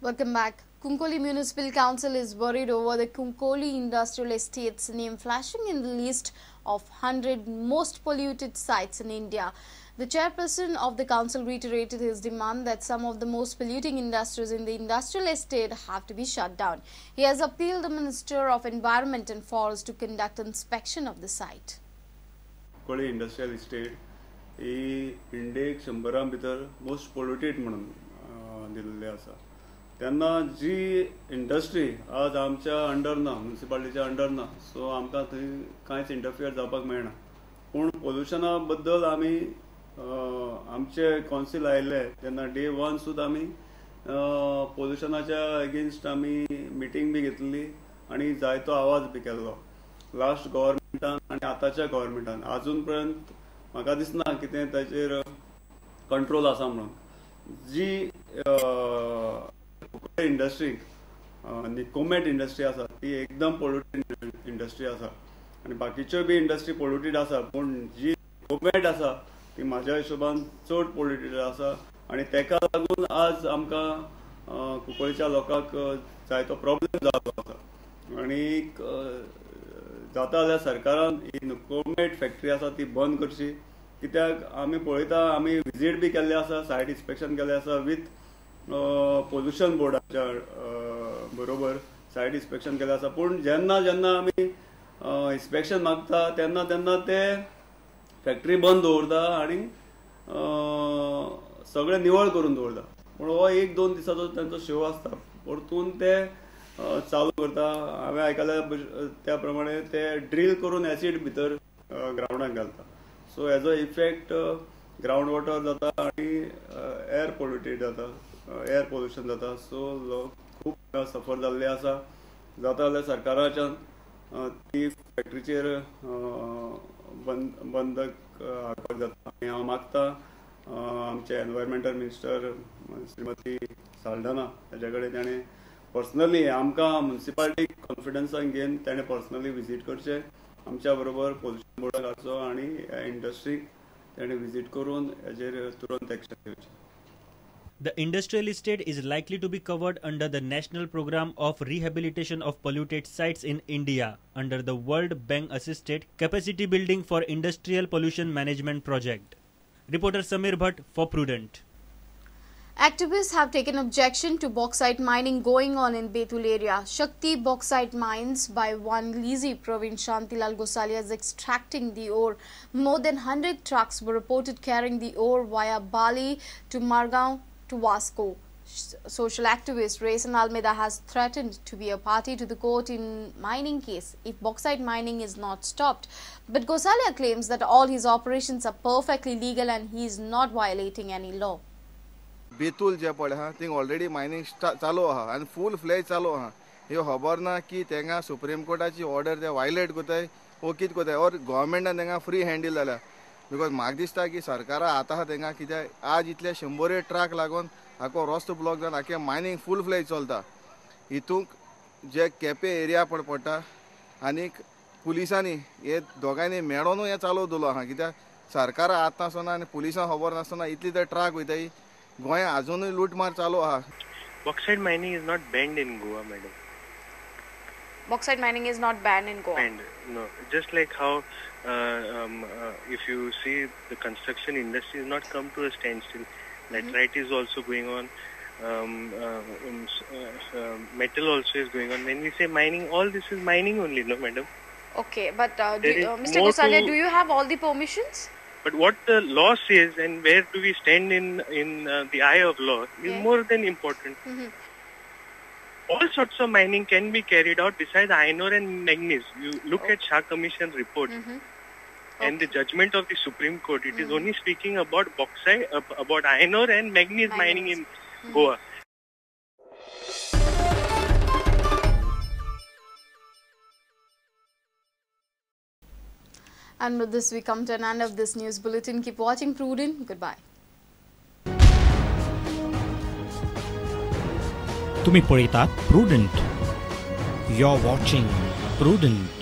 Welcome back. Kunkoli Municipal Council is worried over the Kunkoli Industrial Estate's name flashing in the list of 100 most polluted sites in India. The chairperson of the council reiterated his demand that some of the most polluting industries in the industrial estate have to be shut down. He has appealed the Minister of Environment and Forests to conduct inspection of the site. Kunkoli Industrial Estate ही इंडियेक 100 भितर most polluted म्हणून दिल्ले आसा. तेन्ना जी industry आज आमच्या under ना, म्युनिसिपालिटीच्या under ना, सो आमकां थंय कांयच इंटरफियर जावपाक मेळना. पूण पोल्युशना बद्दल आमी आमचे काउन्सिल आयिल्ले तेन्ना डे 1 सुद्दां आमी पोल्युशनाच्या अगेन्स्ट आमी मिटींग बी घेतली आनी जायतो आवाज बी केल्लो. लास्ट गव्हर्मेंटान आनी आतांच्या गव्हर्मेंटान अजून पर्यंत म्हाका दिसना कितें ताचेर कंट्रोल आसा म्हणून. जी इंडस्ट्री निकोमेट इंडस्ट्री आसा ती एकदम पोल्युटेड इंडस्ट्री आसा आनी बाकीच्यो बी इंडस्ट्री पोल्युटेड आसा, पूण जी निकोमेट आसा ती म्हाज्या हिशोबान चड पोल्युटेड आसा आनी तेका लागून आज आमकां कुंकळीच्या लोकांक जायतो प्रॉब्लेम जालो आसा. आनी जाता जाल्यार सरकारान ही निकोमेट फॅक्टरी आसा ती बंद करची, कित्याक आमी पळयता आमी विजीट बी केल्ले आसा, सायट इन्स्पेक्शन केल्ले आसा विथ पोल्युशन बोर्डाच्या बरोबर सायट इन्स्पेक्शन केलें आसा. पूण जेन्ना जेन्ना आमी इन्स्पेक्शन मागता तेन्ना तेन्ना ते फॅक्टरी बंद दवरता आनी सगळें निवळ करून दवरता. पूण हो 1-2 दिसाचो तांचो शो आसता, परतून ते चालू करता. हांवें आयकल्या त्या प्रमाणे ते ड्रील करून एसीड भितर ग्रावंडाक घालता. सो हेजो इफेक्ट ग्रावंड वॉटर जाता आनी एअर पोल्युटेड जाता, एअर पोल्युशन जाता. सो लोक खूब सफर जाल्ले आसा. जाता जाल्यार सरकाराच्यान ती फॅक्टरीचेर बंदक हाडपाक जाता आनी हांव मागता आमचे एनवायरमेंटल मिनिस्टर श्रीमती साल्ढाना ताचे कडेन ताणें पर्सनली आमकां म्युनिसिपालिटीक कॉन्फिडन्सान घेवन ताणें पर्सनली विजीट करचें, आमच्या बरोबर पोल्युशन बोर्डाक हाडचो आनी ह्या इंडस्ट्रीक ताणें विजीट करून हेजेर तुरंत एक्शन घेवचें. The industrial estate is likely to be covered under the National Program of Rehabilitation of Polluted Sites in India under the World Bank Assisted Capacity Building for Industrial Pollution Management Project. Reporter Samir Bhatt for Prudent. Activists have taken objection to bauxite mining going on in Betul area. Shakti Bauxite Mines by one Lizzy Praveen Shantilal Gosalia is extracting the ore. More than 100 trucks were reported carrying the ore via Bali to Margaon to Vasco. Social activist Raisin Almeida has threatened to be a party to the court in mining case if bauxite mining is not stopped. But Gosalia claims that all his operations are perfectly legal and he is not violating any law. Betul जे पडे आहा thing already mining चालू आहा आनी फूल fledge चालू आहा. ह्यो खबर ना की तेंगा सुप्रीम कोर्टाची ऑर्डर ते वायलेट कोताय वो कित कोताय और गव्हर्मेंटान तेंगा फ्री हँडल जाल्या. बिकॉज म्हाका दिसता की सरकारा आतां तेंगा कित्याक आज इतले 100 ट्रक लागून आखो रस्तो ब्लॉक जावन आख्खे मायनिंग फूल फ्लेज चलता. हितूंक जे केपें एरिया पडटा आनीक पुलिसांनी हे दोगांयनी मेळोन हें चालू दवरलो आहा. कित्याक सरकारा आतां आसतना आनी पुलिसां खबर नासतना इतली ते ट्रक वयताय. गोंय अजूनही लूटमार चालू आहा. Bauxite mining is not banned in Goa, madam. Bauxite mining is not banned in Goa. Banned, no. Just like how, if you see, the construction industry has not come to a standstill. Laterite is also going on. Metal also is going on. When we say mining, all this is mining only, no, madam. Okay, but Mr. Gosalia, do you have all the permissions? But what the law says and where do we stand in the eye of law is more than important. All sorts of mining can be carried out besides iron ore and manganese. You look at Shah Commission report and the judgment of the Supreme Court. It is only speaking about bauxite, about iron ore and manganese mining in Goa. And with this, we come to an end of this news bulletin. Keep watching Prudent. Goodbye. तुम्ही पळयतात Prudent. You're watching Prudent.